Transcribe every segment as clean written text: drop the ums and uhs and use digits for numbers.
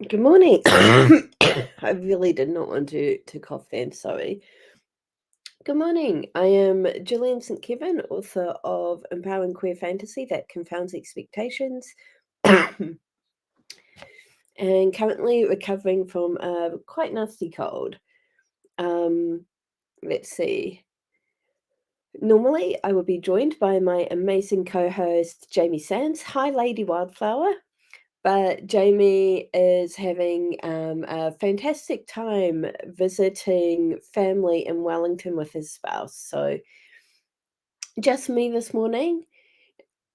Good morning. I really did not want to cough then, sorry. Good morning. I am Gillian St. Kevern, author of Empowering Queer Fantasy That Confounds Expectations, and currently recovering from a quite nasty cold. Let's see. Normally, I would be joined by my amazing co-host, Jamie Sands. Hi, Lady Wildflower. But Jamie is having a fantastic time visiting family in Wellington with his spouse. So just me this morning.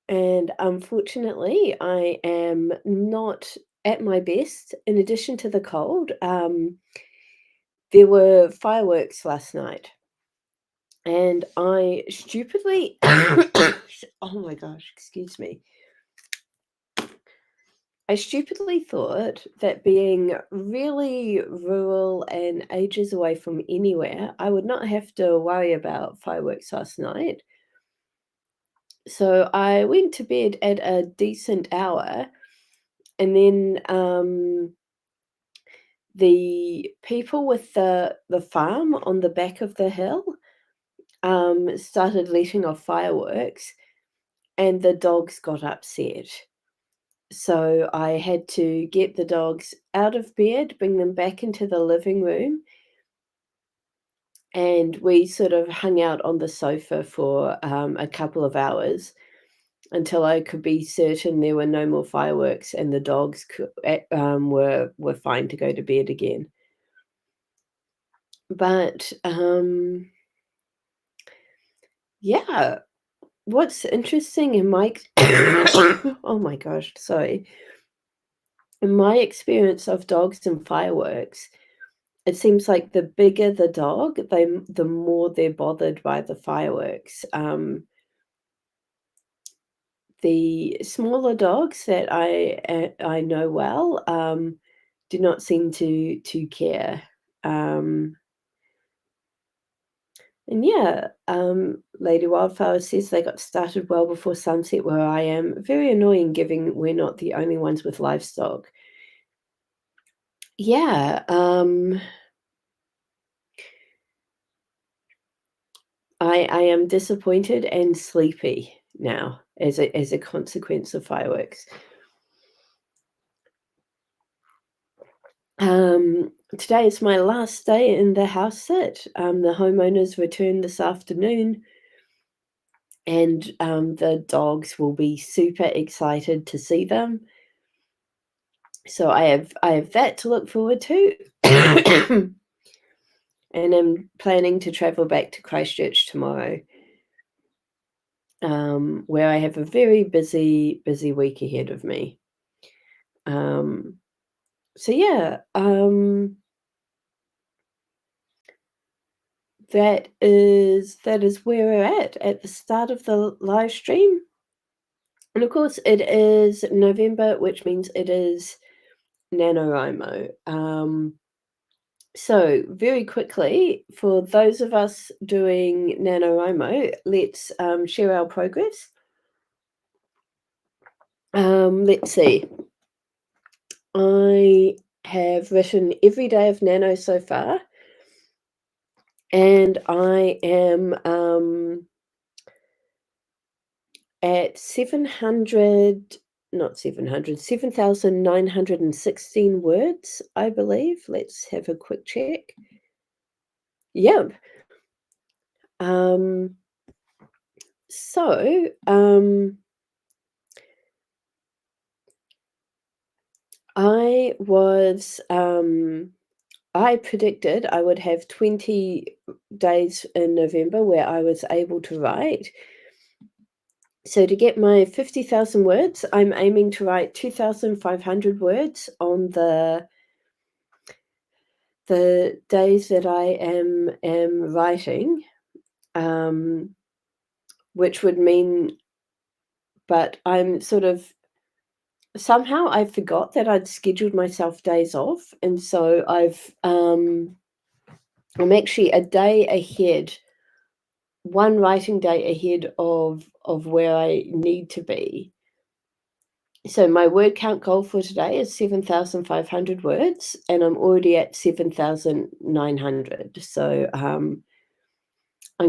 And unfortunately, I am not at my best. In addition to the cold, there were fireworks last night. And I stupidly, oh my gosh, excuse me. I stupidly thought that being really rural and ages away from anywhere, I would not have to worry about fireworks last night. So I went to bed at a decent hour, and then the people with the farm on the back of the hill started letting off fireworks, and the dogs got upset. So I had to get the dogs out of bed, bring them back into the living room, and we sort of hung out on the sofa for a couple of hours until I could be certain there were no more fireworks and the dogs were fine to go to bed again. But yeah, what's interesting in my oh my gosh, sorry. In my experience of dogs and fireworks, it seems like the bigger the dog, the more they're bothered by the fireworks. The smaller dogs that I know well, do not seem to care. Um, and yeah, Lady Wildflower says they got started well before sunset where I am. Very annoying given we're not the only ones with livestock. Yeah, I am disappointed and sleepy now as a consequence of fireworks. Today is my last day in the house sit. The homeowners return this afternoon, and the dogs will be super excited to see them. So I have that to look forward to, and I'm planning to travel back to Christchurch tomorrow, where I have a very busy week ahead of me. So yeah, that is where we're at the start of the live stream. And of course, it is November, which means it is NaNoWriMo. So very quickly, for those of us doing NaNoWriMo, let's share our progress. Let's see. I have written every day of Nano so far, and I am at 7,916 words, I believe. Let's have a quick check. Yep. So, I was, I predicted I would have 20 days in November where I was able to write. So to get my 50,000 words, I'm aiming to write 2,500 words on the days that I am writing, which would mean, but I'm sort of somehow I forgot that I'd scheduled myself days off, and so I'm actually a day ahead, one writing day ahead of where I need to be. So my word count goal for today is 7,500 words, and I'm already at 7,900. So I'm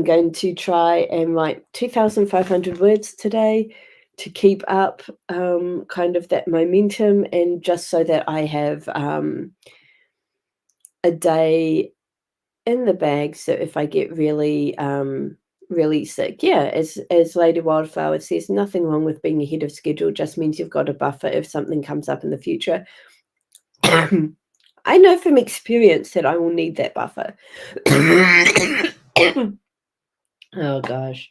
going to try and write 2,500 words today to keep up kind of that momentum, and just so that I have a day in the bag. So if I get really sick, yeah, as Lady Wildflower says, nothing wrong with being ahead of schedule. Just means you've got a buffer if something comes up in the future. I know from experience that I will need that buffer. Oh gosh.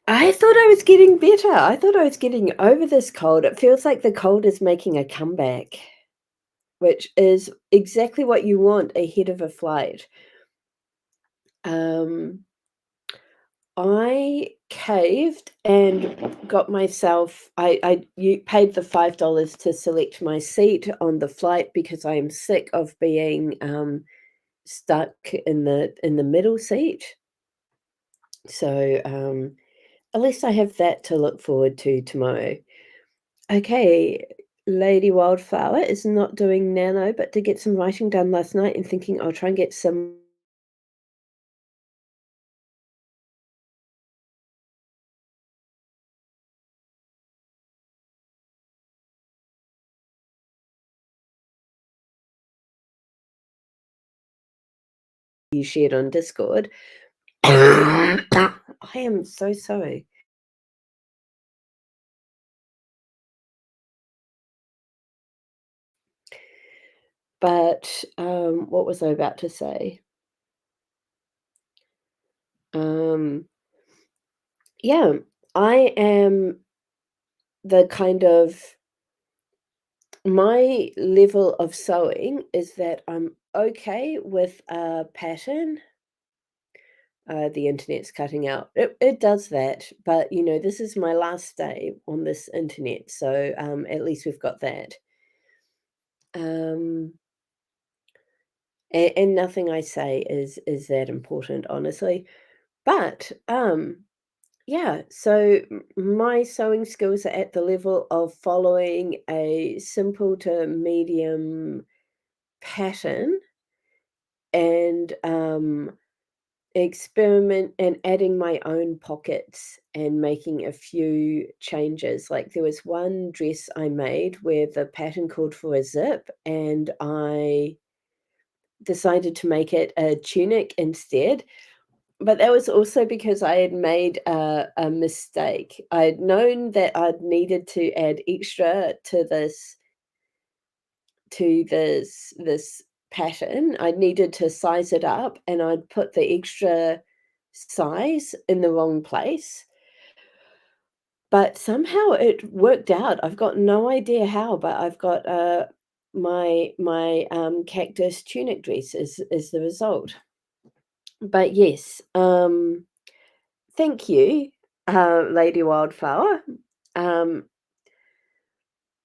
I thought I was getting better. I thought I was getting over this cold. It feels like the cold is making a comeback, which is exactly what you want ahead of a flight. I caved and got myself you paid the $5 to select my seat on the flight because I am sick of being stuck in the middle seat. So at least I have that to look forward to tomorrow. Okay, Lady Wildflower is not doing nano, but did get some writing done last night and thinking I'll try and get some you shared on Discord. I am so sorry. But what was I about to say? Um, yeah, I am the kind of my level of sewing is that I'm okay with a pattern. The internet's cutting out. It does that, but you know, this is my last day on this internet, so at least we've got that. Um, and nothing I say is that important, honestly. But yeah, so my sewing skills are at the level of following a simple to medium pattern and experiment and adding my own pockets and making a few changes. Like there was one dress I made where the pattern called for a zip, and I decided to make it a tunic instead. But that was also because I had made a mistake. I'd known that I'd needed to add extra to this pattern. I needed to size it up, and I'd put the extra size in the wrong place. But somehow it worked out. I've got no idea how, but I've got my cactus tunic dress is the result. But yes, thank you, Lady Wildflower. Um,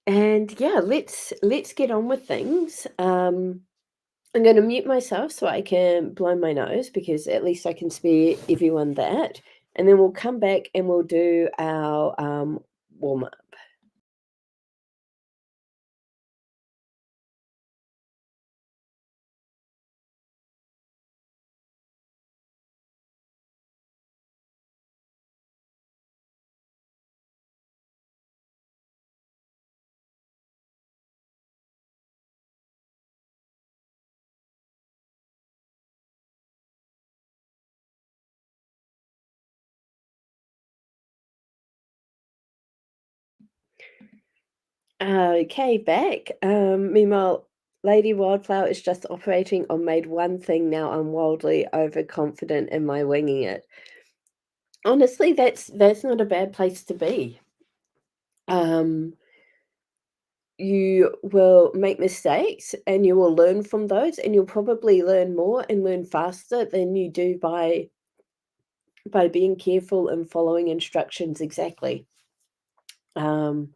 and yeah, let's get on with things. I'm going to mute myself so I can blow my nose because at least I can spare everyone that. And then we'll come back and we'll do our warm up. Okay, back. Meanwhile, Lady Wildflower is just operating on made one thing now. I'm wildly overconfident in my winging it. Honestly, that's not a bad place to be. Um, you will make mistakes and you will learn from those, and you'll probably learn more and learn faster than you do by being careful and following instructions exactly. Um,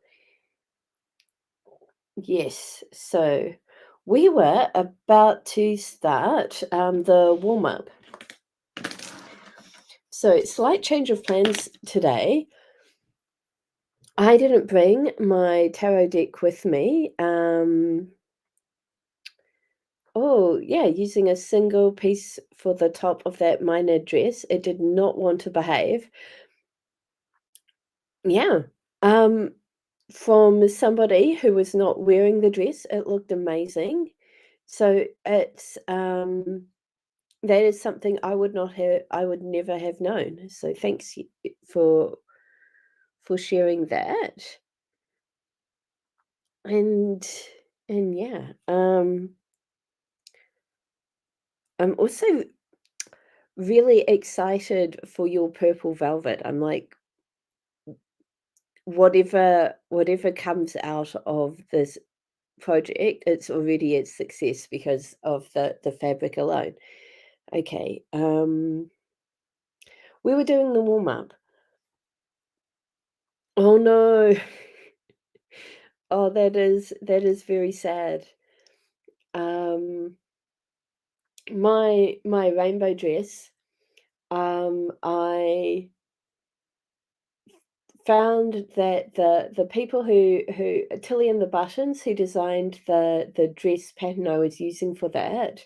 yes, so we were about to start the warm up. So, slight change of plans today. I didn't bring my tarot deck with me. Oh, yeah, using a single piece for the top of that minor dress. It did not want to behave. Yeah. Um, from somebody who was not wearing the dress, it looked amazing. So it's that is something I would never have known. So thanks for sharing that. And and yeah, I'm also really excited for your purple velvet. I'm like, whatever comes out of this project, it's already a success because of the fabric alone. Okay, we were doing the warm up. Oh no. Oh, that is very sad. Um, my rainbow dress, I found that the people who Tilly and the Buttons, who designed the dress pattern I was using for that,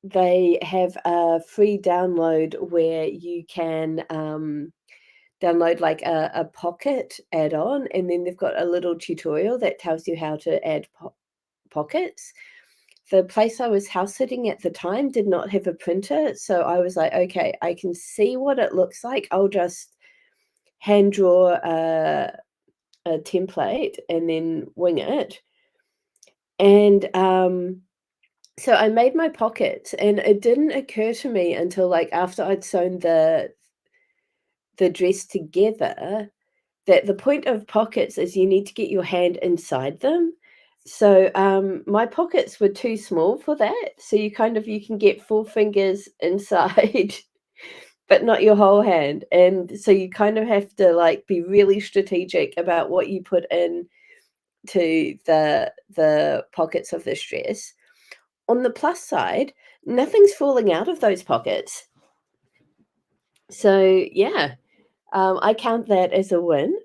they have a free download where you can, download, like, a pocket add-on, and then they've got a little tutorial that tells you how to add pockets. The place I was house sitting at the time did not have a printer, so I was like, "Okay, I can see what it looks like. I'll just hand draw a template and then wing it." And, so I made my pockets, and it didn't occur to me until, like, after I'd sewn the dress together that the point of pockets is you need to get your hand inside them. So, my pockets were too small for that, so you can get 4 fingers inside, but not your whole hand, and so you kind of have to, like, be really strategic about what you put in to the pockets of this dress. On the plus side, nothing's falling out of those pockets. So, yeah, I count that as a win.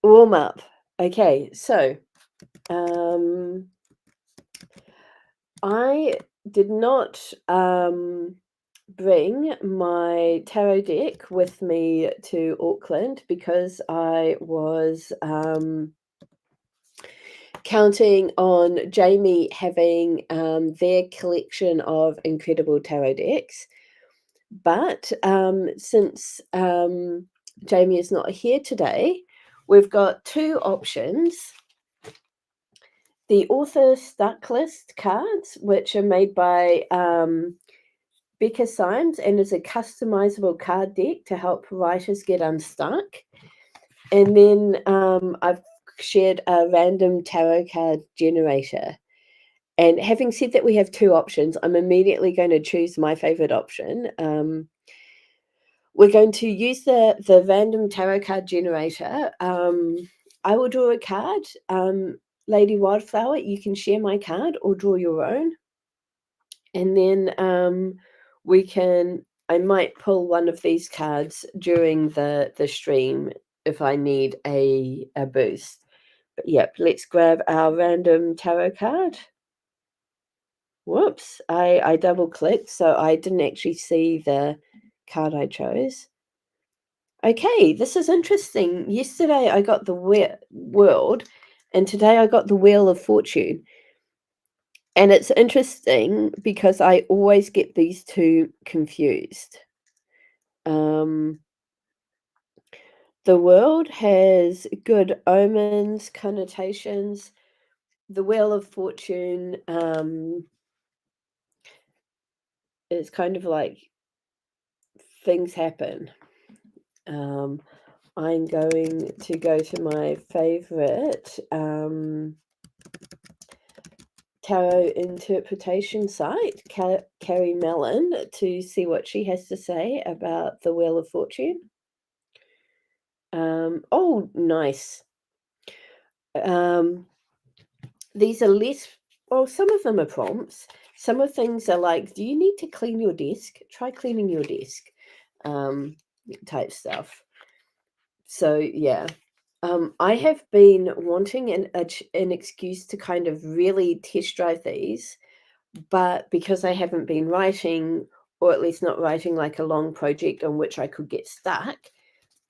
Warm up. Okay, so, um, I did not, bring my tarot deck with me to Auckland because I was, counting on Jamie having, their collection of incredible tarot decks. But, since, Jamie is not here today, we've got 2 options. The author stuck list cards, which are made by, Becca Symes and is a customizable card deck to help writers get unstuck. And then, I've shared a random tarot card generator. And having said that we have 2 options, I'm immediately gonna choose my favorite option. We're going to use the random tarot card generator. I will draw a card. Lady Wildflower, you can share my card or draw your own. And then, I might pull one of these cards during the stream if I need a boost. But, yep, let's grab our random tarot card. Whoops, I double clicked, so I didn't actually see the card I chose. Okay, this is interesting. Yesterday I got the world, and today I got the Wheel of Fortune. And it's interesting because I always get these 2 confused. Um, the world has good omens, connotations. The Wheel of Fortune, is kind of like things happen. I'm going to go to my favorite, tarot interpretation site, Carrie Mellon, to see what she has to say about the Wheel of Fortune. Oh, nice. Um, these are less, well, some of them are prompts. Some of things are like, do you need to clean your desk? Try cleaning your desk, type stuff. So, yeah, I have been wanting an excuse to kind of really test drive these, but because I haven't been writing, or at least not writing like a long project on which I could get stuck,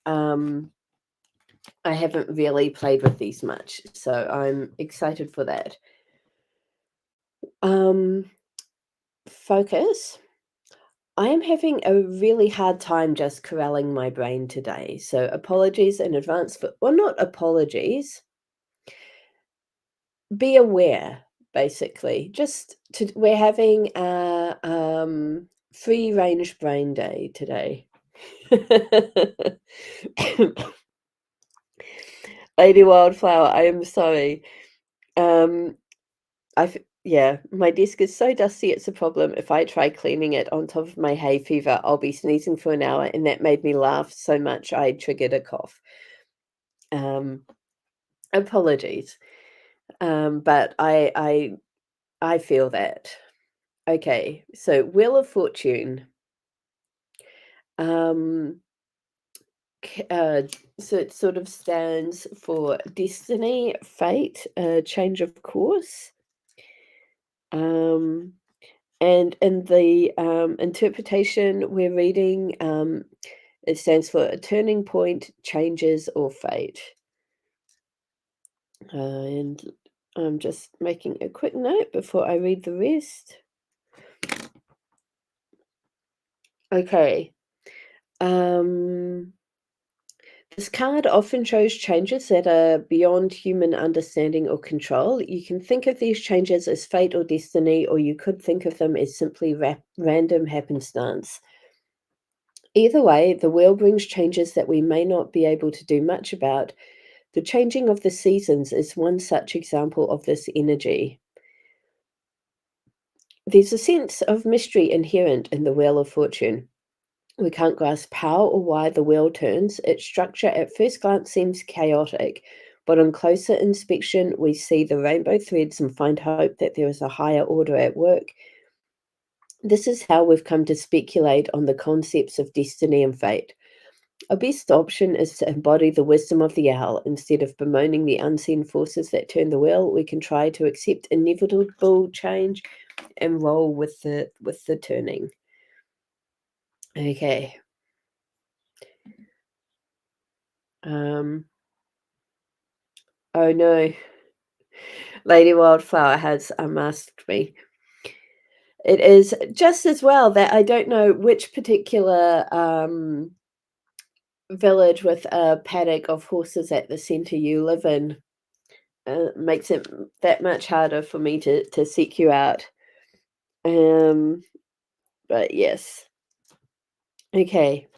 um, I haven't really played with these much. So I'm excited for that. Um, Focus. I am having a really hard time just corralling my brain today. So apologies in advance for, well, not apologies. Be aware, basically. Just to, we're having a free range brain day today. Lady Wildflower, I am sorry. Um, yeah, my desk is so dusty it's a problem. If I try cleaning it on top of my hay fever, I'll be sneezing for an hour, and that made me laugh so much I triggered a cough. Apologies. But I feel that. Okay, so Wheel of Fortune. Um, k so it sort of stands for destiny, fate, change of course. Um, and in the, interpretation we're reading, it stands for a turning point, changes, or fate. And I'm just making a quick note before I read the rest. Okay. Um, this card often shows changes that are beyond human understanding or control. You can think of these changes as fate or destiny, or you could think of them as simply random happenstance. Either way, the wheel brings changes that we may not be able to do much about. The changing of the seasons is one such example of this energy. There's a sense of mystery inherent in the Wheel of Fortune. We can't grasp how or why the wheel turns. Its structure at first glance seems chaotic, but on closer inspection, we see the rainbow threads and find hope that there is a higher order at work. This is how we've come to speculate on the concepts of destiny and fate. A best option is to embody the wisdom of the owl. Instead of bemoaning the unseen forces that turn the wheel, we can try to accept inevitable change and roll with the turning. Okay. Um, oh no. Lady Wildflower has unmasked me. It is just as well that I don't know which particular village with a paddock of horses at the centre you live in. Makes it that much harder for me to seek you out. Um, but yes. Okay.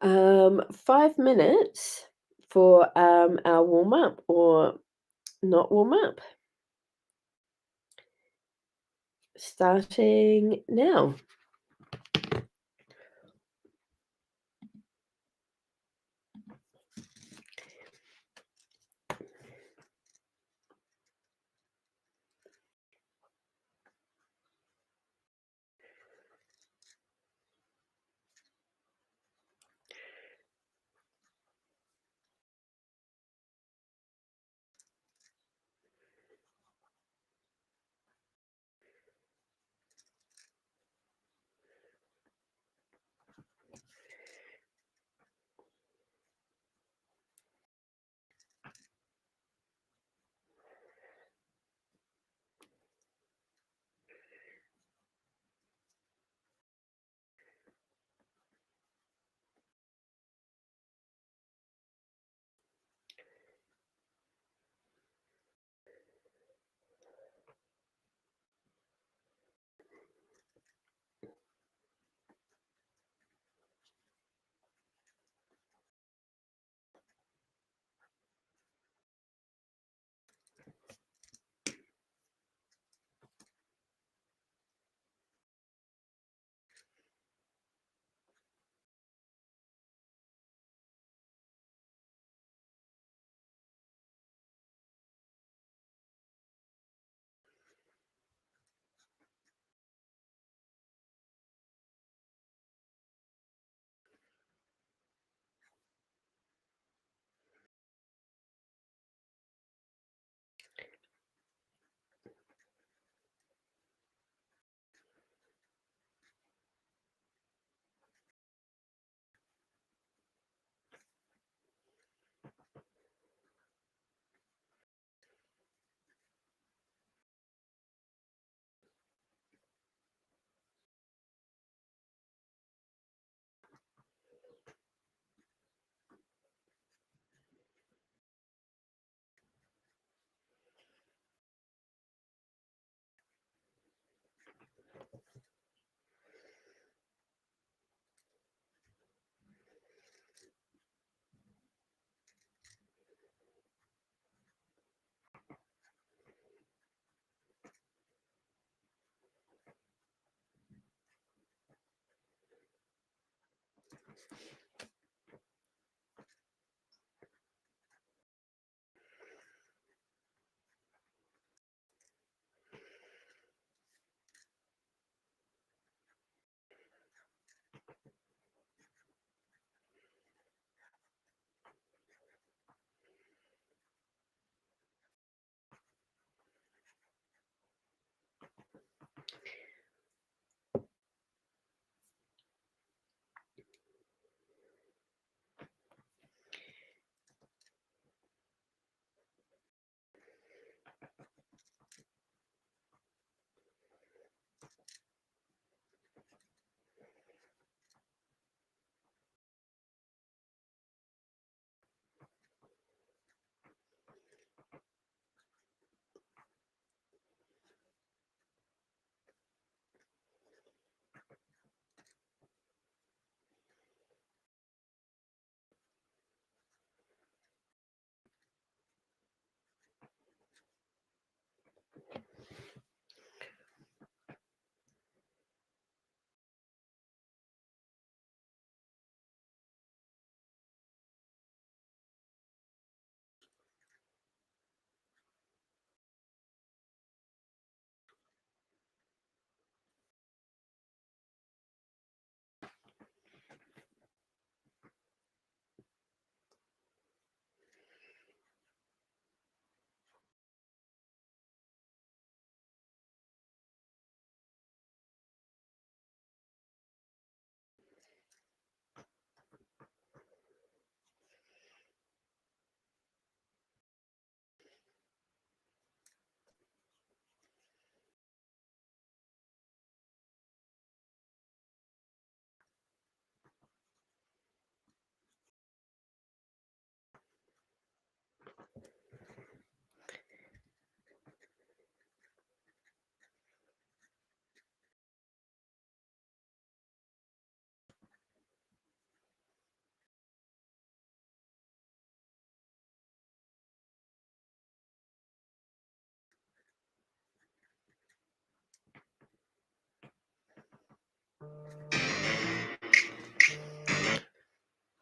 5 minutes for our warm up or not warm up. Starting now.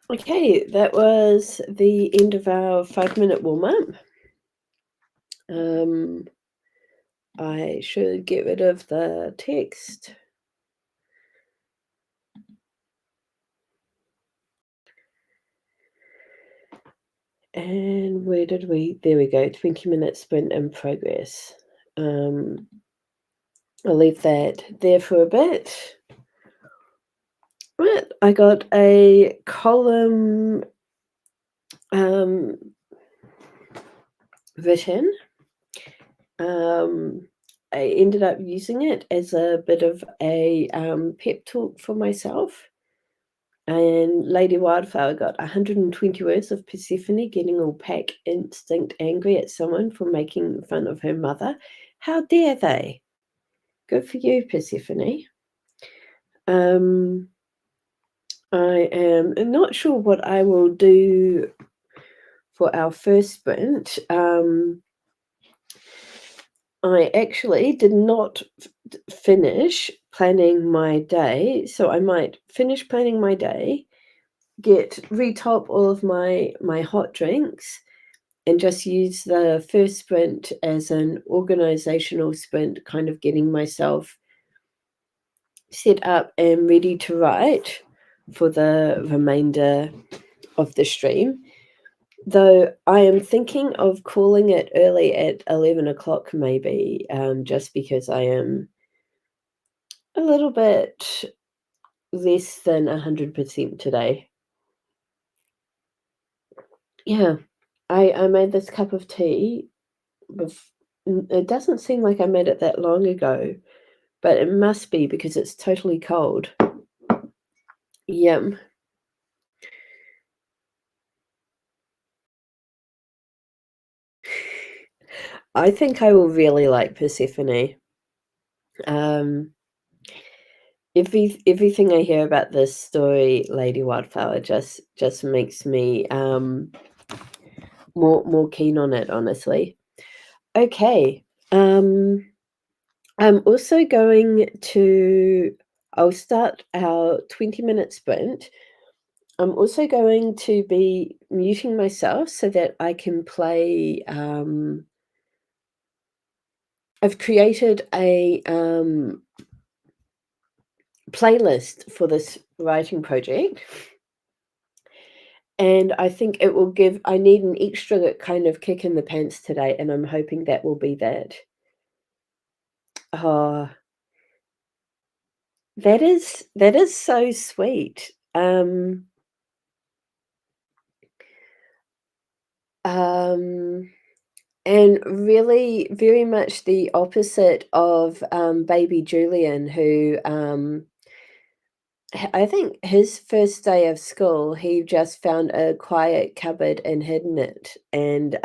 Okay, that was the end of our 5-minute warm-up. I should get rid of the text. And where did we? There we go. 20-minute sprint in progress. I'll leave that there for a bit. Right, I got a column written. I ended up using it as a bit of a pep talk for myself. And Lady Wildflower got 120 words of Persephone getting all pack instinct angry at someone for making fun of her mother. How dare they? Good for you, Persephone. I am not sure what I will do for our first sprint. I actually did not finish planning my day, so I might finish planning my day, retop all of my hot drinks, and just use the first sprint as an organizational sprint, kind of getting myself set up and ready to write for the remainder of the stream. Though I am thinking of calling it early at 11 o'clock maybe, just because I am a little bit less than 100% today. Yeah, I made this cup of tea. It doesn't seem like I made it that long ago, but it must be because it's totally cold. Yum. I think I will really like Persephone. Um, everything I hear about this story, Lady Wildflower, just makes me more keen on it, honestly. Okay. I'm also going to. I'll start our 20-minute sprint I'm also going to be muting myself so that I can play, I've created a, playlist for this writing project, and I think it will give I need an extra kind of kick in the pants today, and I'm hoping that will be that. Oh, that is so sweet. Um, and really very much the opposite of, baby Julian, who, I think his first day of school, he just found a quiet cupboard and hid in it, and,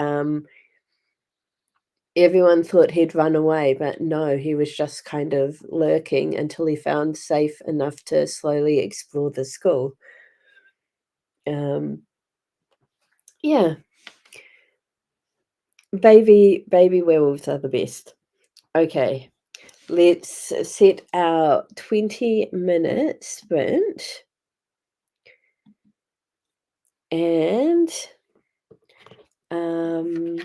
everyone thought he'd run away, but no, he was just kind of lurking until he found safe enough to slowly explore the school. Um, yeah, baby werewolves are the best. Okay, let's set our 20-minute sprint, and, um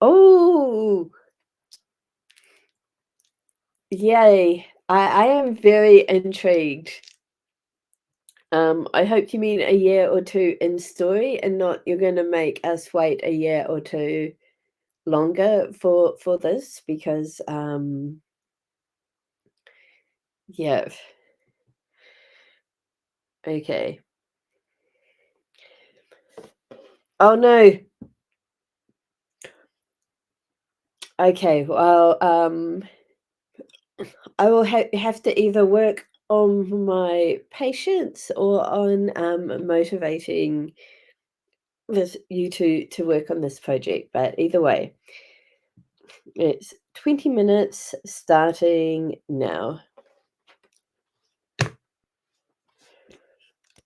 oh! Yay. I am very intrigued. I hope you mean a year or 2 in story and not you're gonna make us wait a year or 2 longer for this because, yeah, okay. Oh, no. Okay, well, I will have to either work on my patience or on, motivating this you to work on this project, but either way, it's 20 minutes starting now.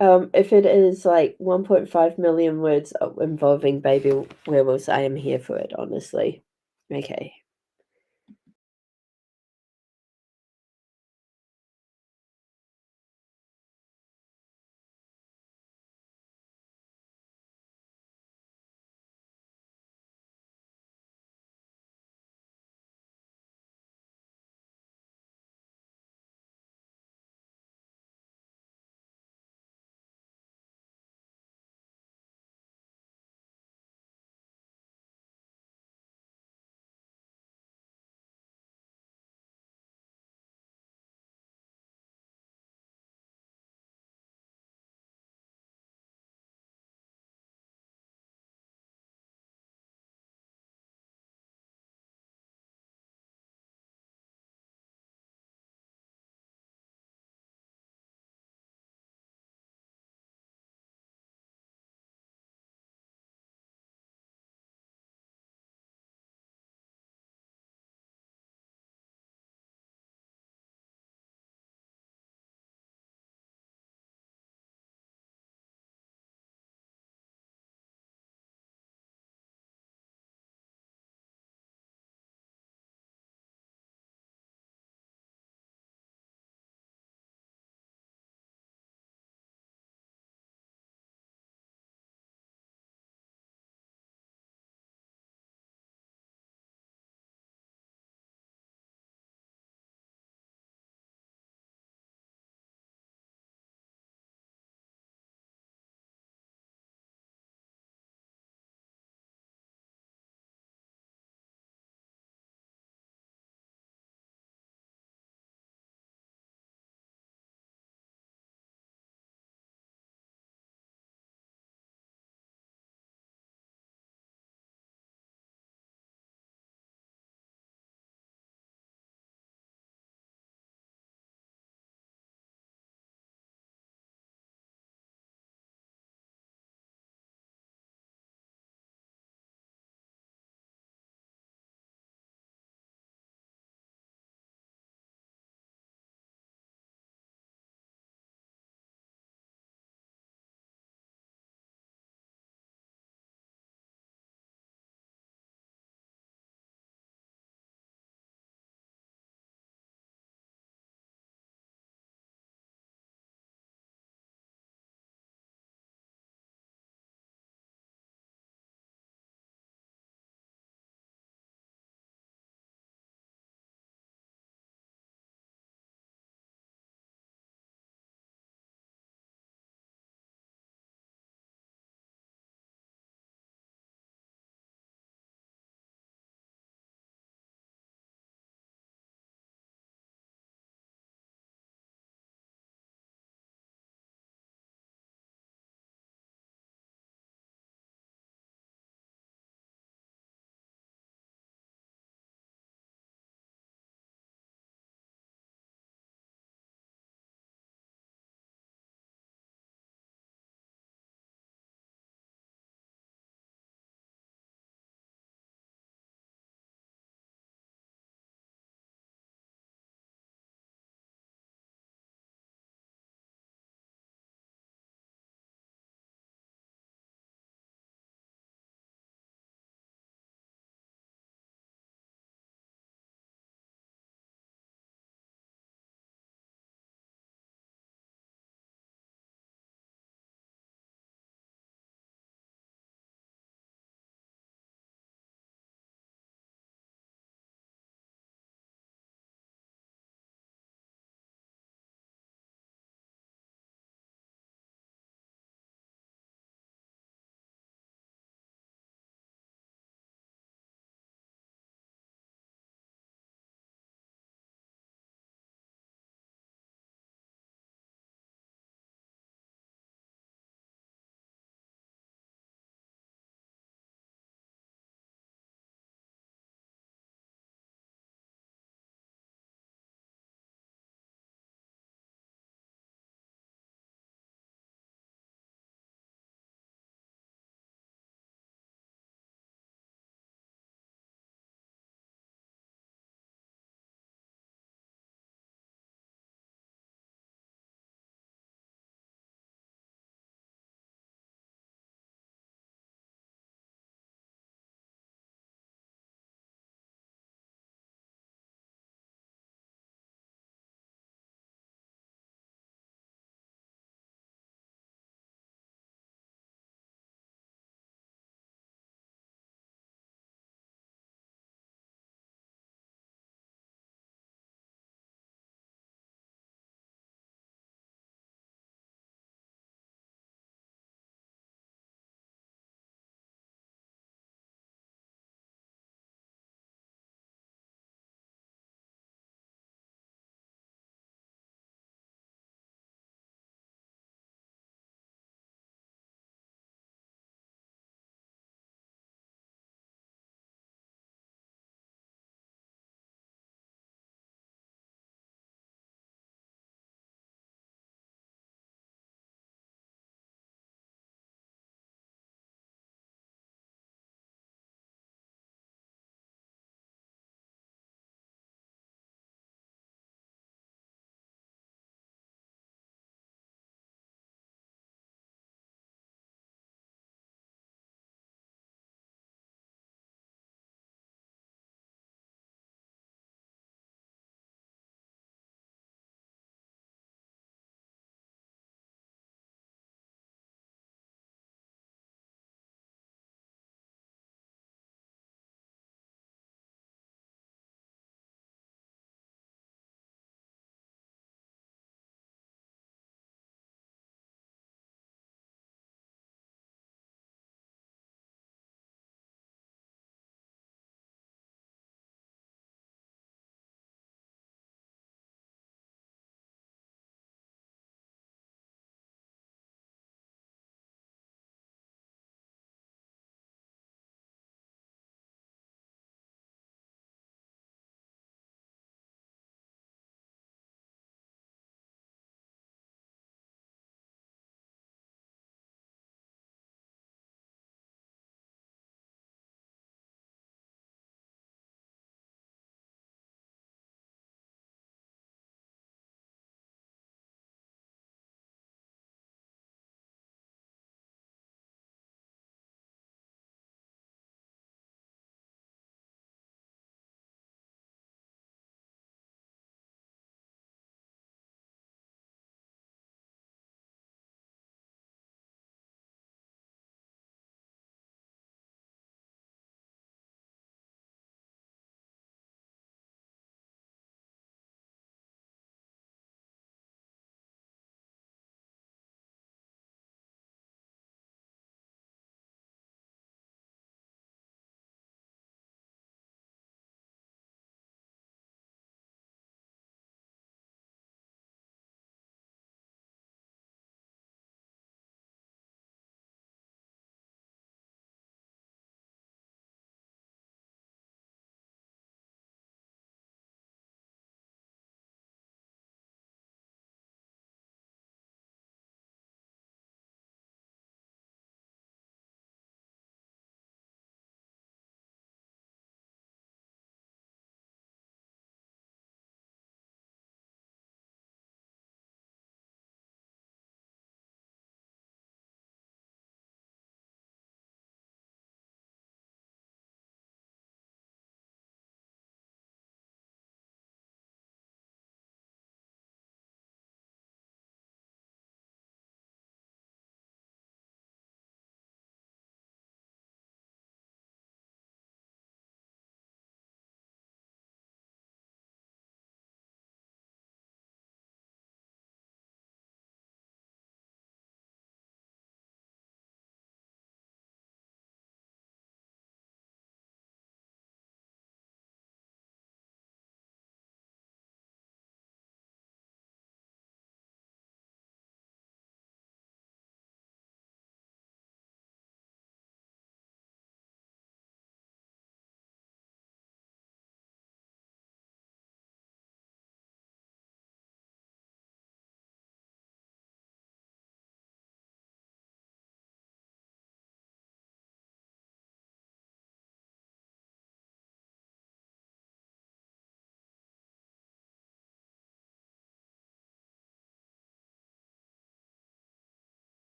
If it is like 1.5 million words involving baby werewolves, I am here for it, honestly. Okay.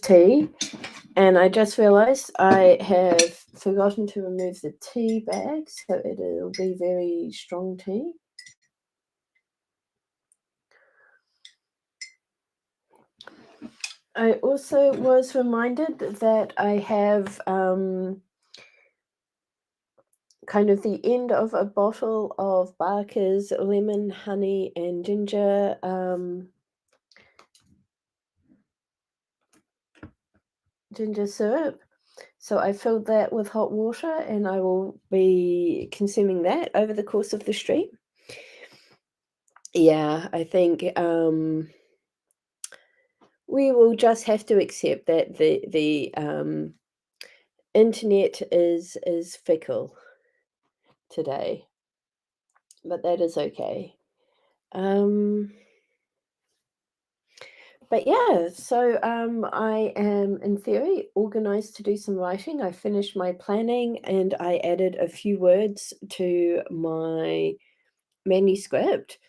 tea, and I just realised I have forgotten to remove the tea bag, so it'll be very strong tea. I also was reminded that I have kind of the end of a bottle of Barker's lemon, honey, and ginger ginger syrup. So I filled that with hot water, and I will be consuming that over the course of the stream. Yeah, I think we will just have to accept that the internet is fickle today, but that is okay. But yeah, so I am in theory organized to do some writing. I finished my planning and I added a few words to my manuscript.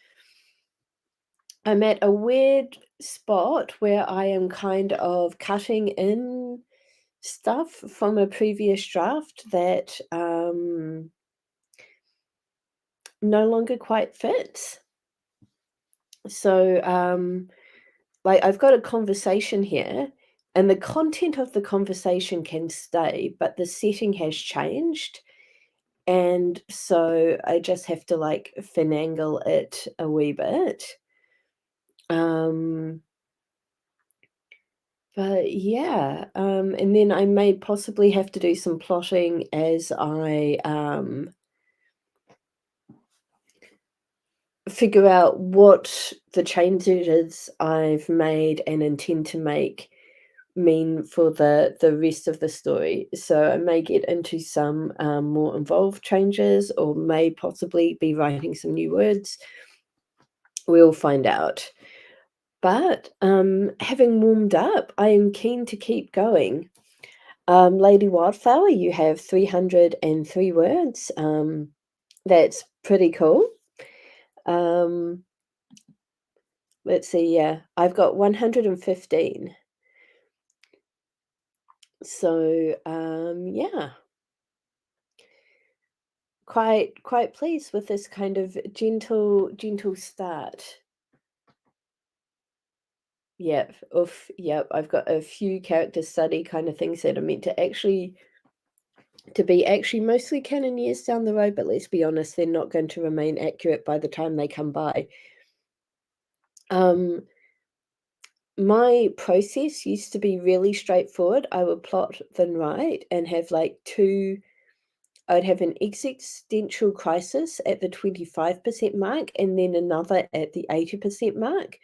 I'm at a weird spot where I am kind of cutting in stuff from a previous draft that no longer quite fits. So like I've got a conversation here and the content of the conversation can stay, but the setting has changed. And so I just have to like finagle it a wee bit. Um, but yeah, and then I may possibly have to do some plotting as I figure out what the changes I've made and intend to make mean for the rest of the story. So I may get into some more involved changes or may possibly be writing some new words. We'll find out. But having warmed up, I am keen to keep going. Lady Wildflower, you have 303 words. That's pretty cool. Let's see, yeah, I've got 115. So, yeah, quite pleased with this kind of gentle start. Yep, yep, I've got a few character study kind of things that are meant to be actually mostly canon years down the road, but let's be honest, they're not going to remain accurate by the time they come by. My process used to be really straightforward. I would plot then write and have like I'd have an existential crisis at the 25% mark and then another at the 80% mark.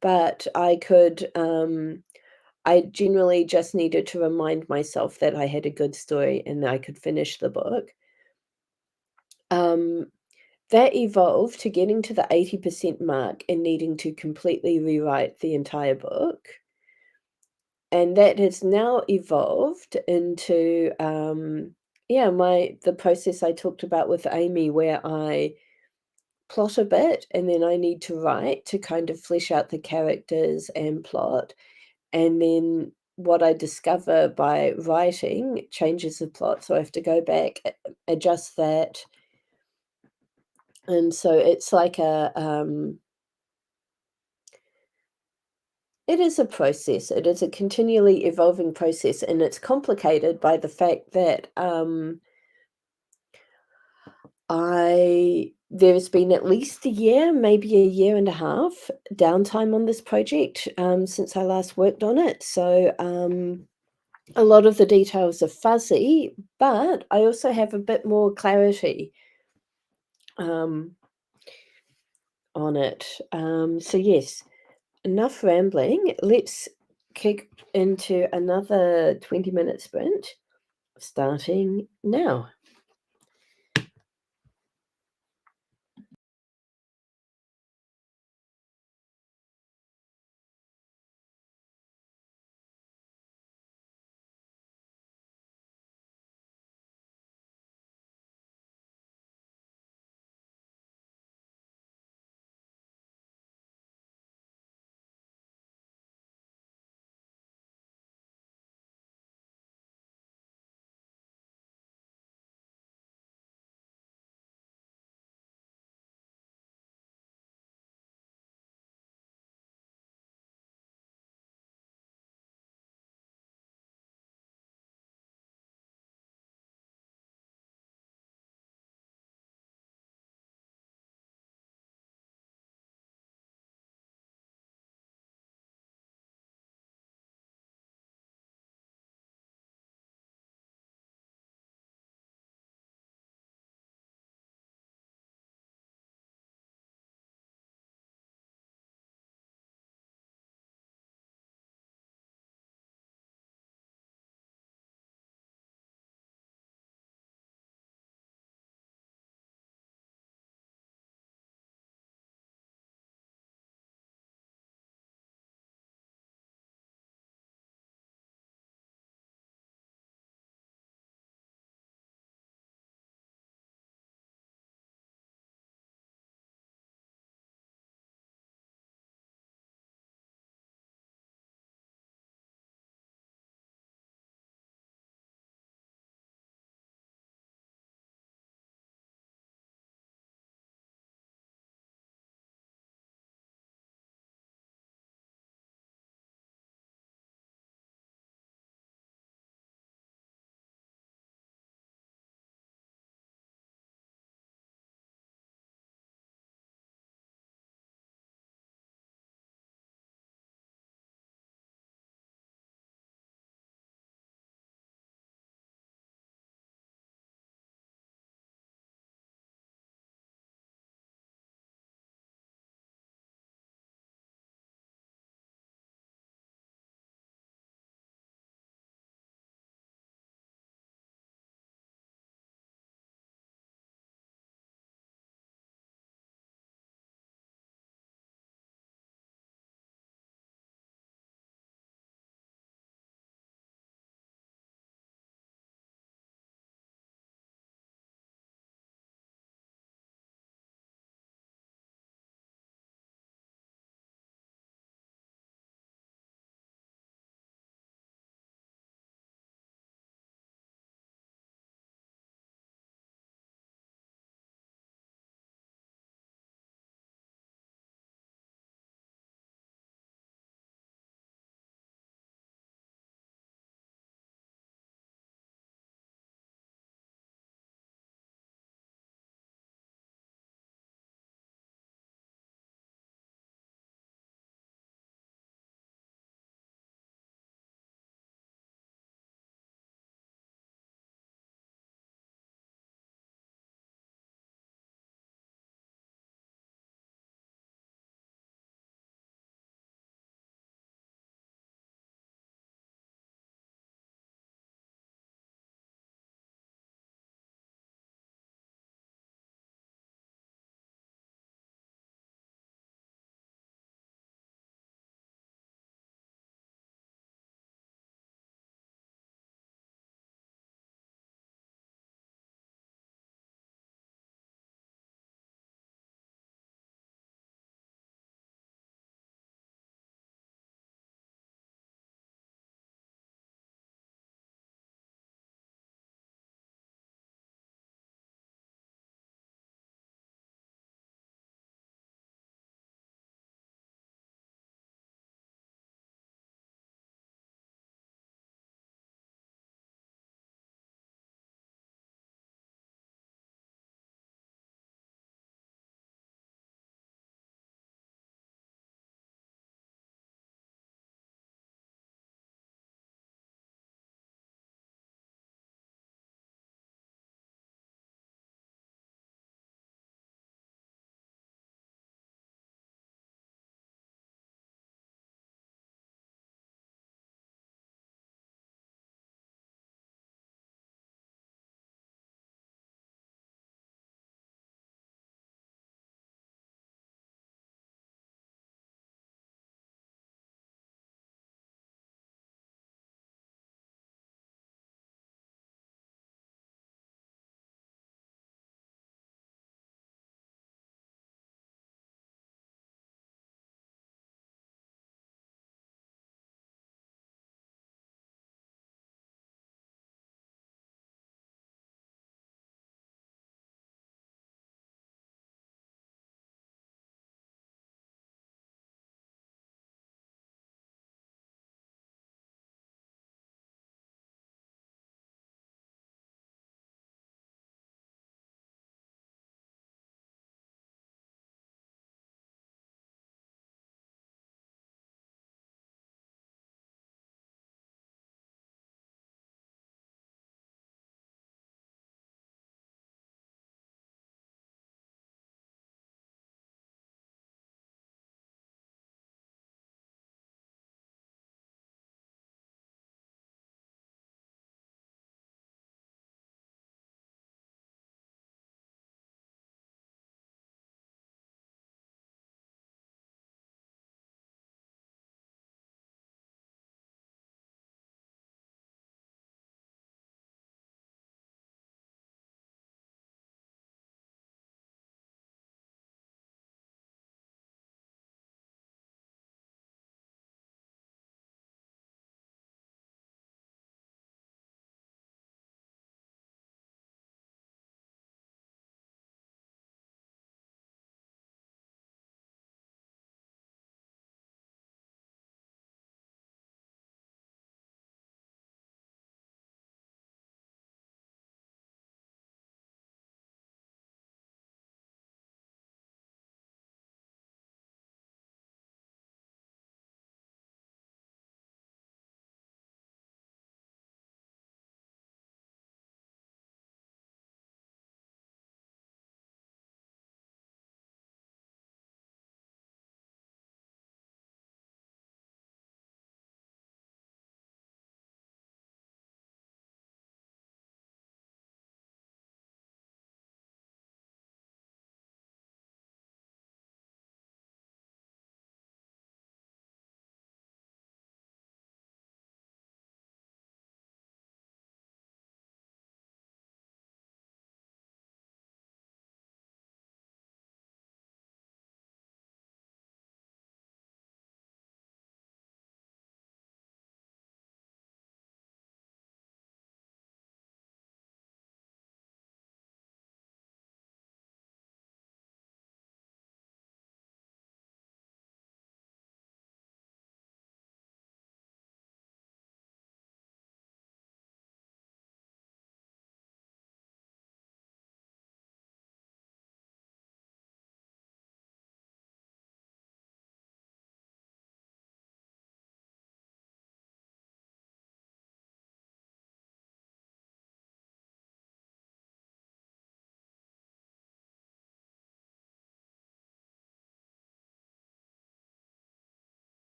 But I generally just needed to remind myself that I had a good story and that I could finish the book. That evolved to getting to the 80% mark and needing to completely rewrite the entire book. And that has now evolved into, the process I talked about with Amy, where I plot a bit and then I need to write to kind of flesh out the characters and plot. And then what I discover by writing changes the plot. So I have to go back, adjust that. And so it's like it is a process. It is a continually evolving process, and it's complicated by the fact that there's been at least a year, maybe a year and a half downtime on this project since I last worked on it. So a lot of the details are fuzzy, but I also have a bit more clarity on it. So yes, enough rambling. Let's kick into another 20-minute sprint starting now.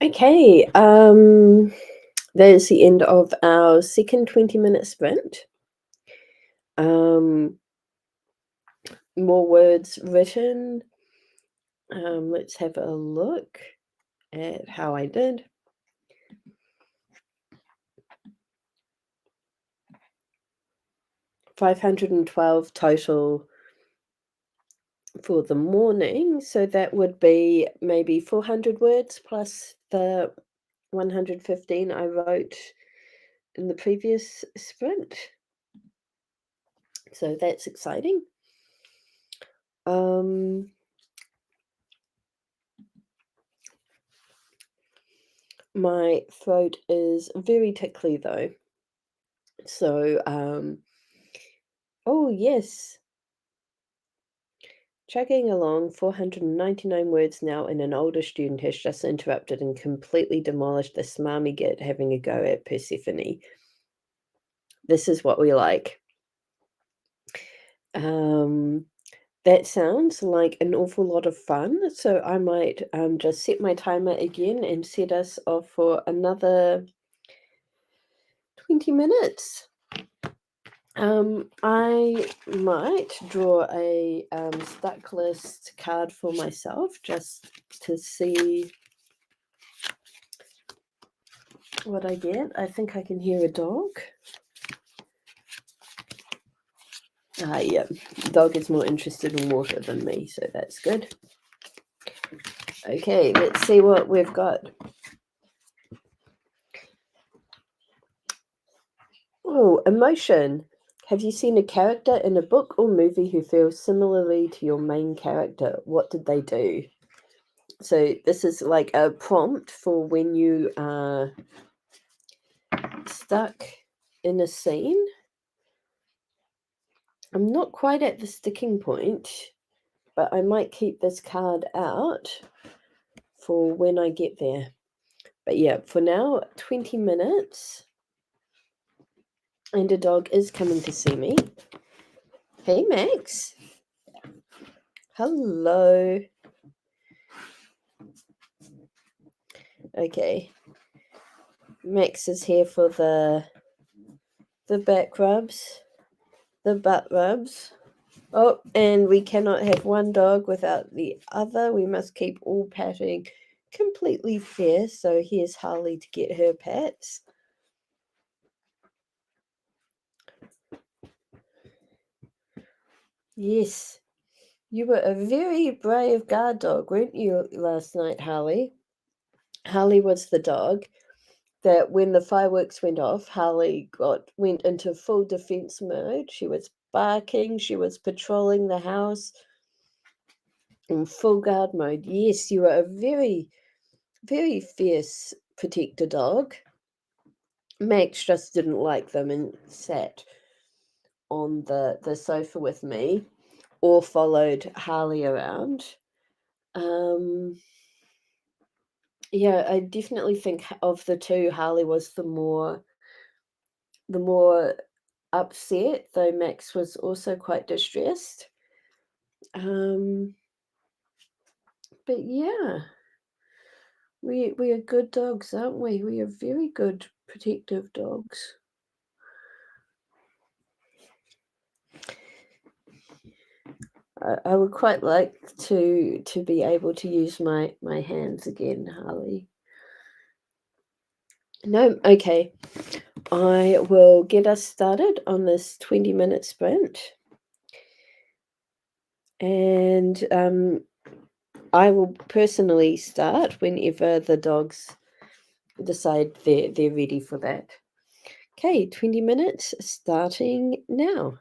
Okay, that is the end of our second 20-minute sprint. Um, more words written. Let's have a look at how I did. $512 total for the morning, so that would be maybe 400 words plus the 115 I wrote in the previous sprint. So that's exciting. My throat is very tickly though. So, oh yes, chugging along, 499 words now, and an older student has just interrupted and completely demolished the smarmy git having a go at Persephone. This is what we like. That sounds like an awful lot of fun, so I might just set my timer again and set us off for another 20 minutes. I might draw a stuck list card for myself just to see what I get. I think I can hear a dog. Yeah, dog is more interested in water than me, so that's good. Okay, let's see what we've got. Oh, emotion. Have you seen a character in a book or movie who feels similarly to your main character? What did they do? So this is like a prompt for when you are stuck in a scene. I'm not quite at the sticking point, but I might keep this card out for when I get there. But yeah, for now, 20 minutes. And a dog is coming to see me. Hey, Max. Hello. Okay. Max is here for the back rubs, the butt rubs. Oh, and we cannot have one dog without the other. We must keep all patting completely fair. So here's Harley to get her pats. Yes, you were a very brave guard dog, weren't you, last night, Harley? Harley was the dog that when the fireworks went off, Harley went into full defense mode. She was barking, she was patrolling the house in full guard mode. Yes, you were a very, very fierce protector dog. Max just didn't like them and sat on the sofa with me or followed Harley around. Yeah, I definitely think of the two, Harley was the more upset, though Max was also quite distressed. But yeah, we are good dogs, aren't we? We are very good protective dogs. I would quite like to be able to use my hands again, Harley. No, okay. I will get us started on this 20-minute sprint. And I will personally start whenever the dogs decide they're ready for that. Okay, 20 minutes starting now.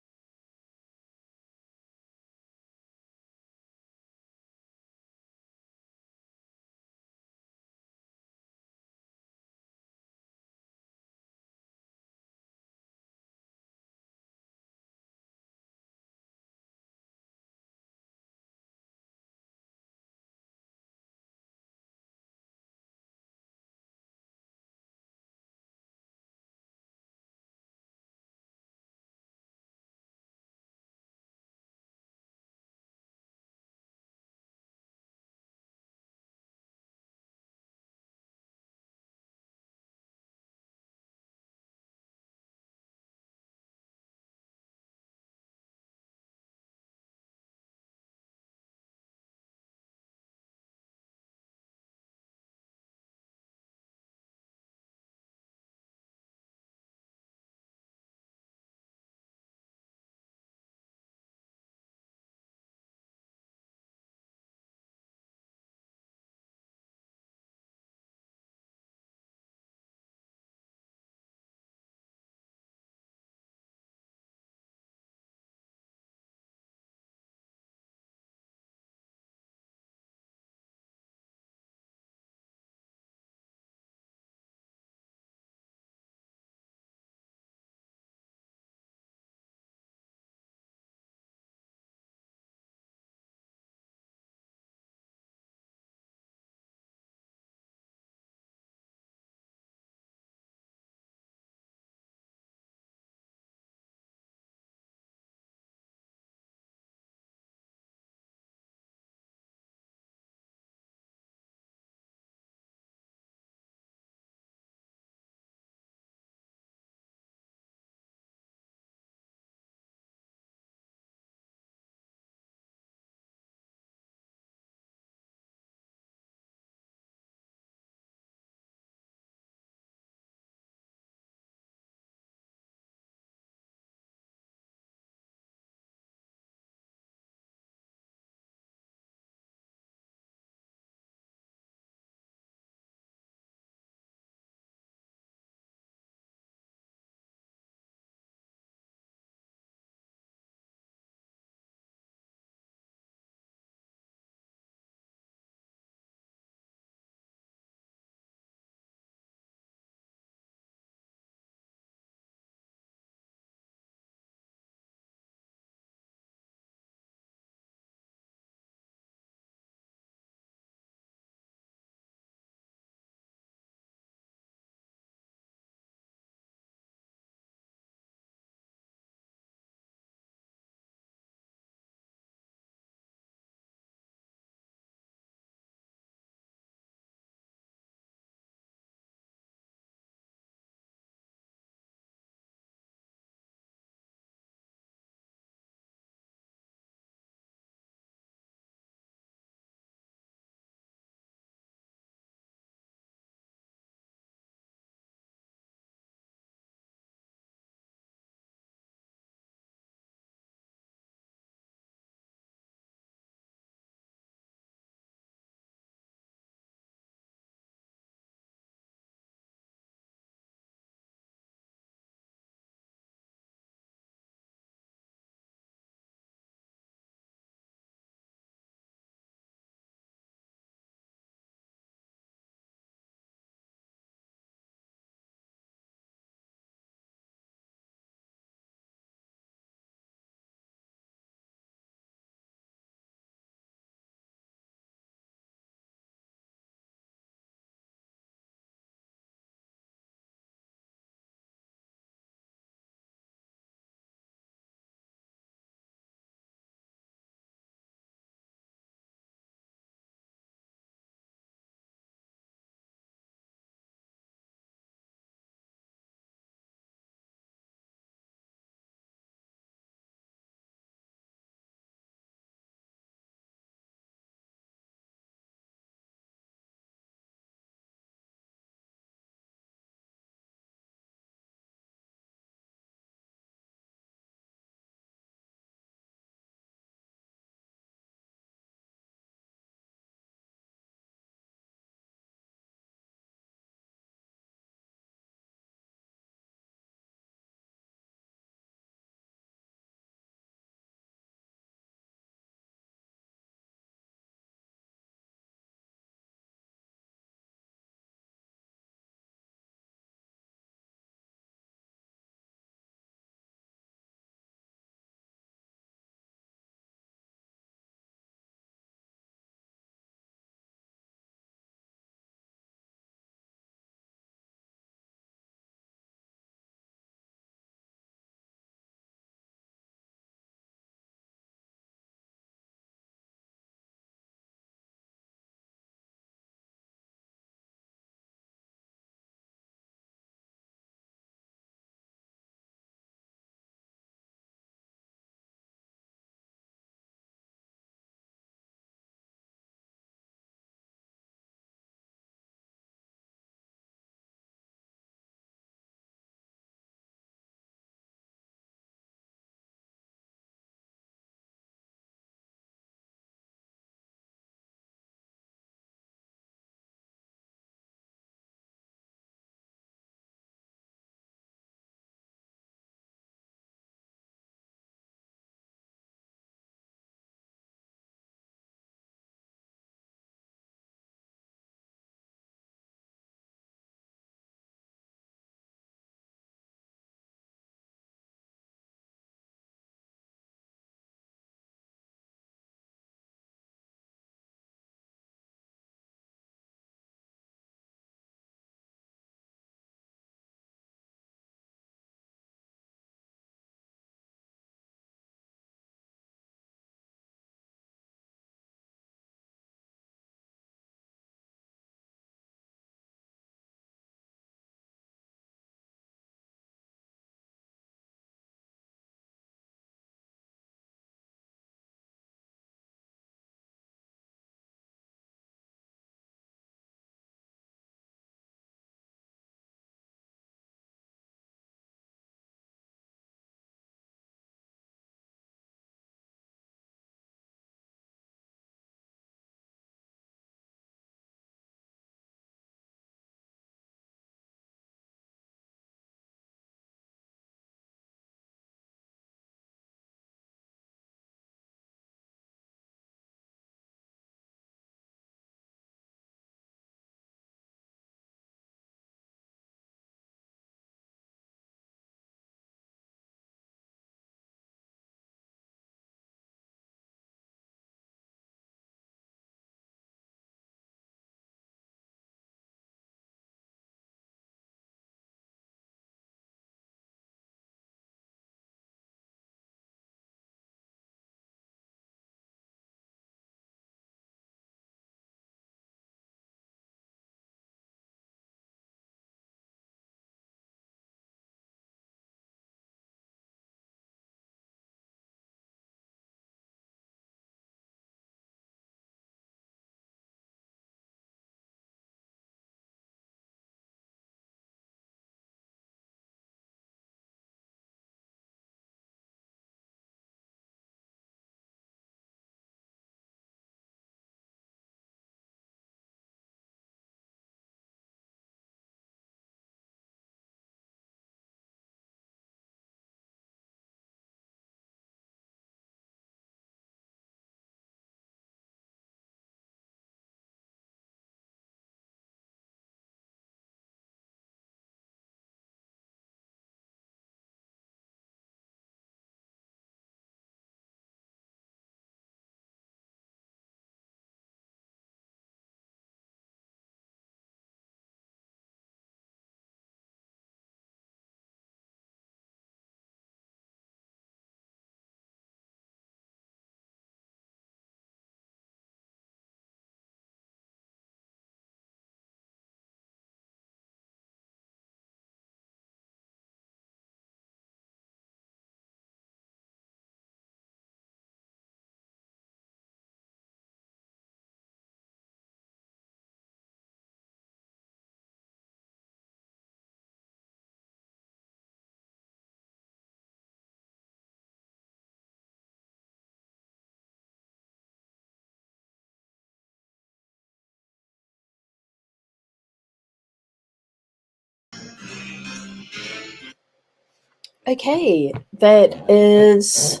Okay, that is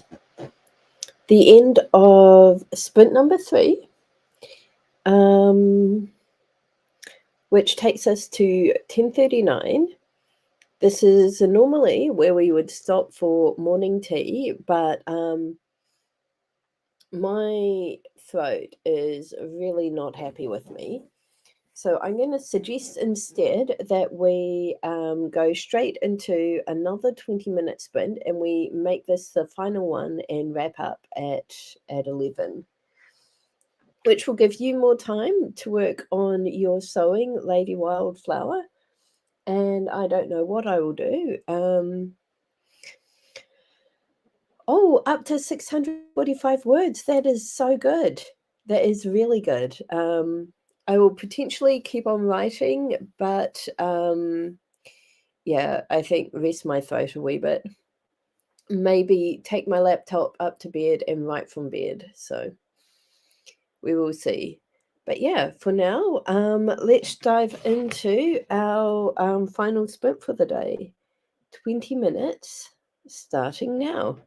the end of sprint number 3, which takes us to 10:39. This is normally where we would stop for morning tea, but my throat is really not happy with me. So I'm going to suggest instead that we go straight into another 20-minute sprint, and we make this the final one and wrap up at 11, which will give you more time to work on your sewing, Lady Wildflower. And I don't know what I will do. Up to 645 words. That is so good. That is really good. I will potentially keep on writing, but yeah, I think rest my throat a wee bit. Maybe take my laptop up to bed and write from bed. So we will see. But yeah, for now, let's dive into our final sprint for the day. 20 minutes starting now.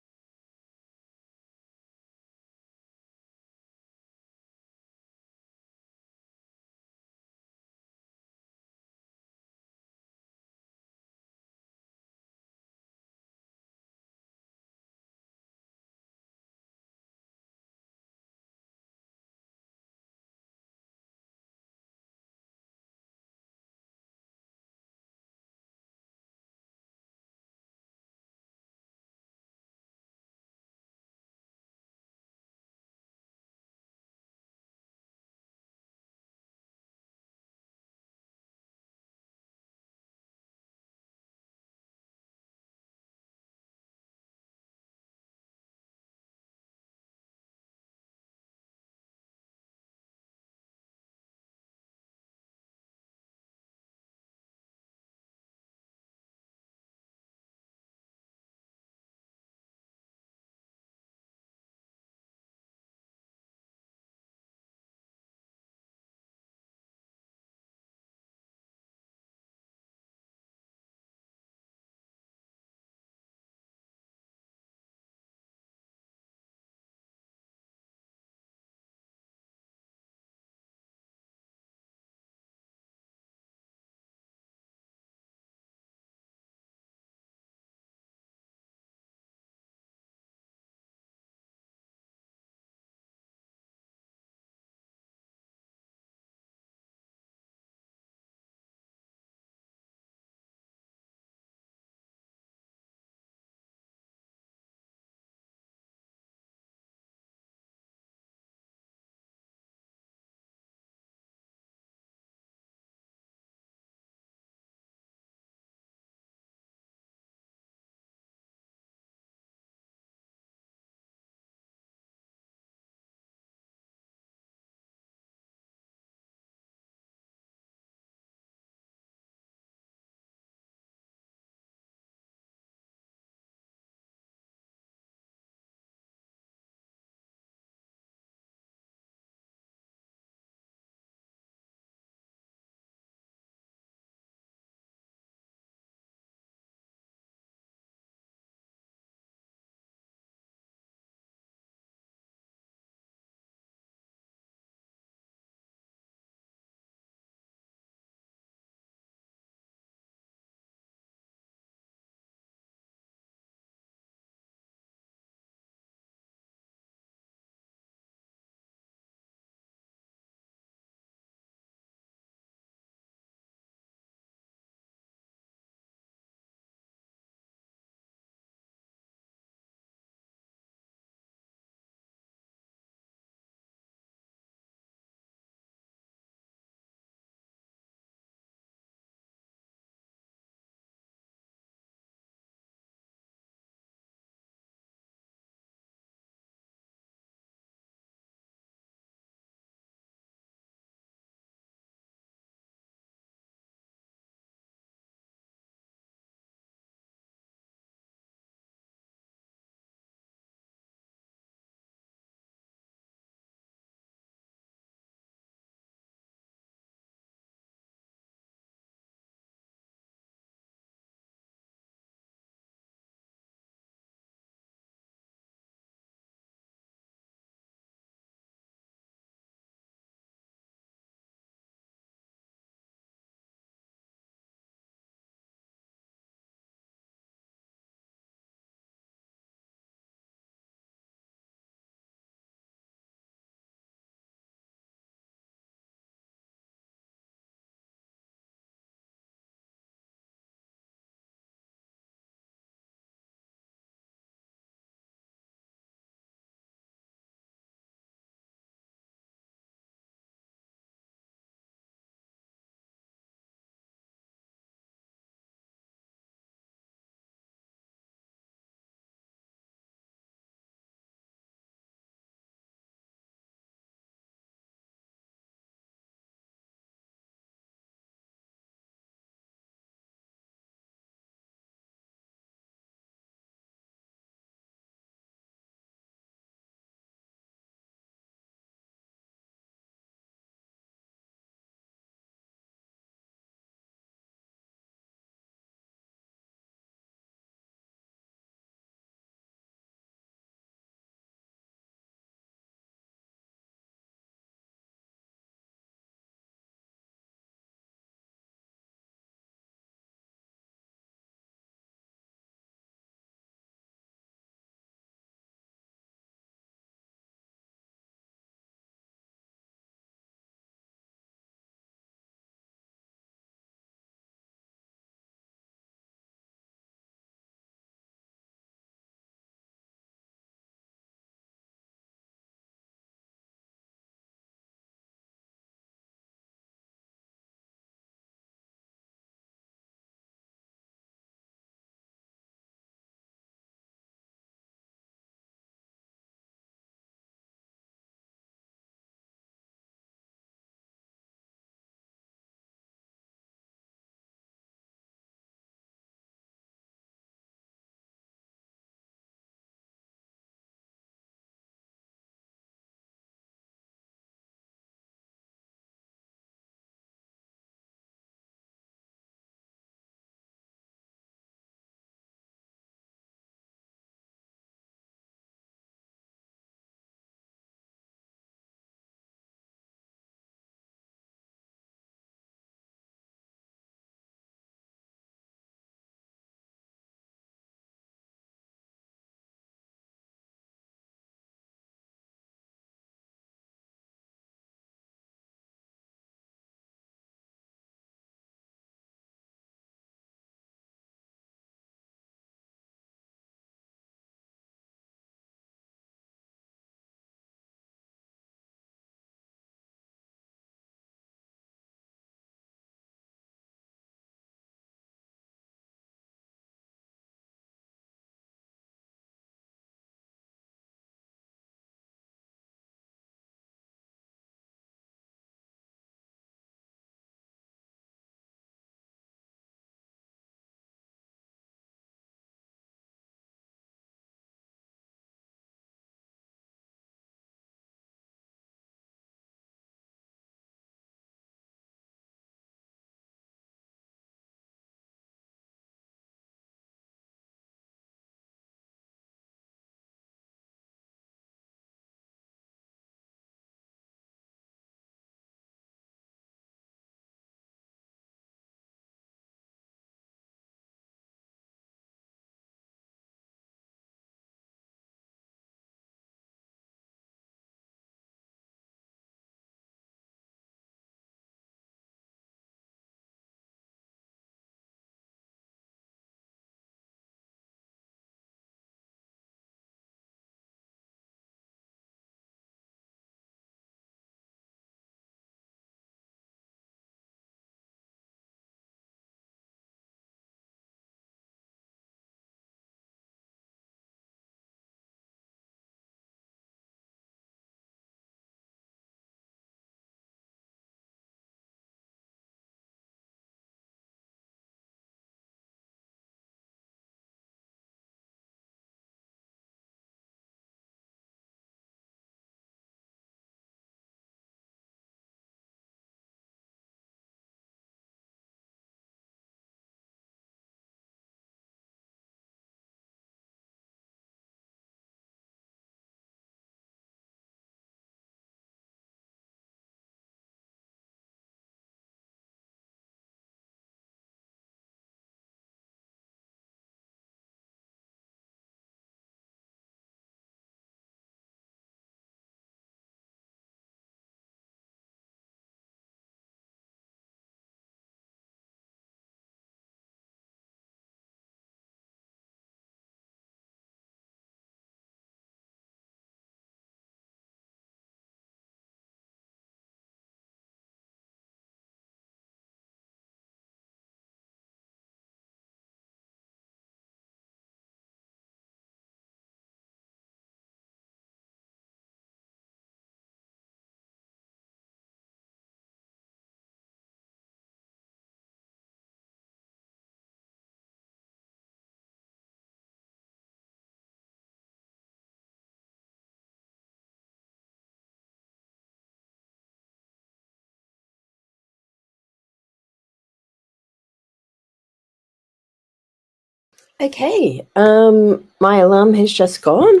Okay, my alarm has just gone.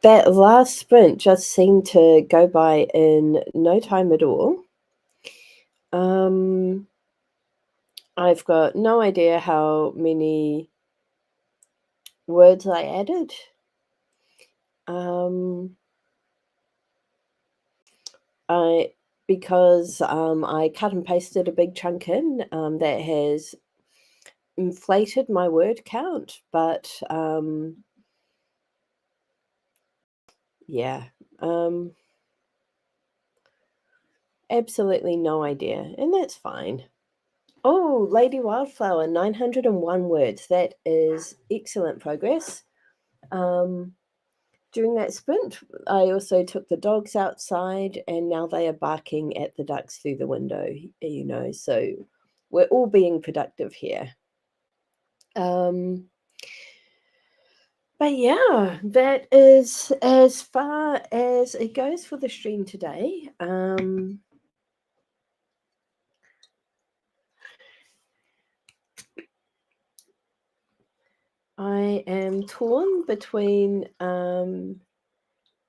That last sprint just seemed to go by in no time at all. I've got no idea how many words I added. I because I cut and pasted a big chunk in that has inflated my word count, but yeah, absolutely no idea, and that's fine. Oh, Lady Wildflower, 901 words. That is excellent progress. During that sprint, I also took the dogs outside, and now they are barking at the ducks through the window, so we're all being productive here. But yeah, that is as far as it goes for the stream today. I am torn between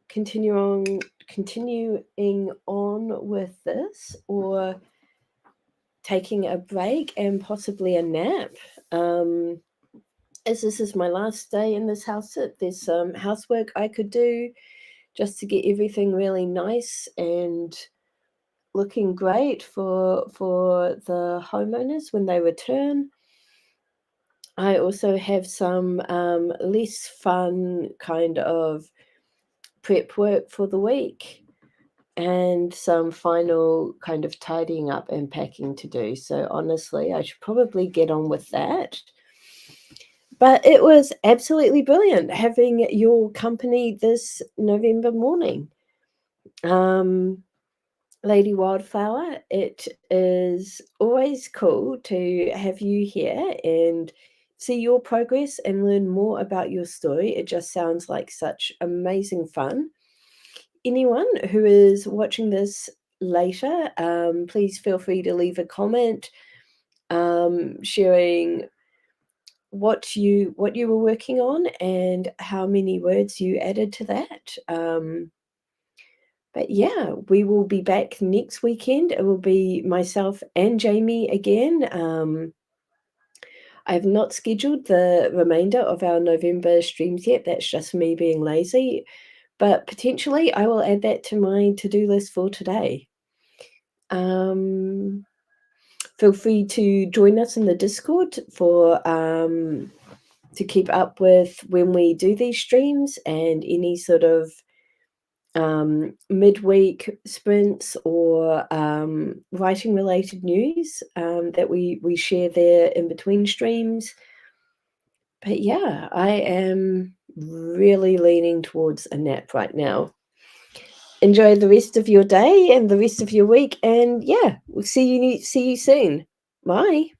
continuing on with this or taking a break and possibly a nap. As this is my last day in this house, there's some housework I could do just to get everything really nice and looking great for the homeowners when they return. I also have some less fun kind of prep work for the week and some final kind of tidying up and packing to do. So honestly, I should probably get on with that. But it was absolutely brilliant having your company this November morning. Lady Wildflower, it is always cool to have you here and see your progress and learn more about your story. It just sounds like such amazing fun. Anyone who is watching this later, please feel free to leave a comment sharing what you were working on and how many words you added to that. But yeah, we will be back next weekend. It will be myself and Jamie again. I have not scheduled the remainder of our November streams yet. That's just me being lazy. But potentially I will add that to my to-do list for today. Feel free to join us in the Discord for to keep up with when we do these streams and any sort of midweek sprints or writing related news that we share there in between streams. But yeah, I am really leaning towards a nap right now. Enjoy the rest of your day and the rest of your week, and yeah, we'll see you soon. Bye.